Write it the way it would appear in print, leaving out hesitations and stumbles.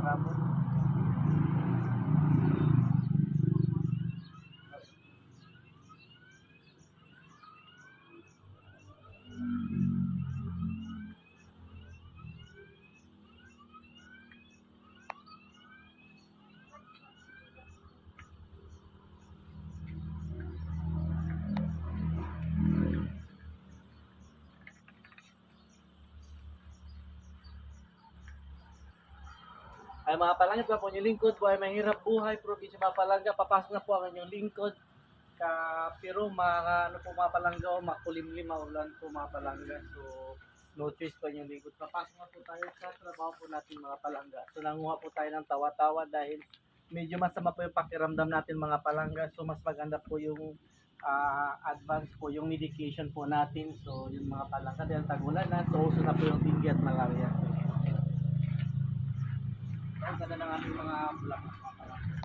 Ramon. Ay mga palangga po inyong lingkod po ay mahirap buhay, probinsya mga palangga, papasok na po ang inyong lingkod pero mga ano po mga palangga, makulimlim maulan po mga palangga, so no choice po inyong lingkod, papasok na po tayo sa trabaho po natin mga palangga. So nanguha po tayo ng tawa-tawa dahil medyo masama po yung pakiramdam natin mga palangga, so mas maganda po yung advance po yung medication po natin. So yung mga palangga dahil tagulan na, so uso na po yung dengue at malaria. Ang ganda ng ating mga bulaklak mga palangga.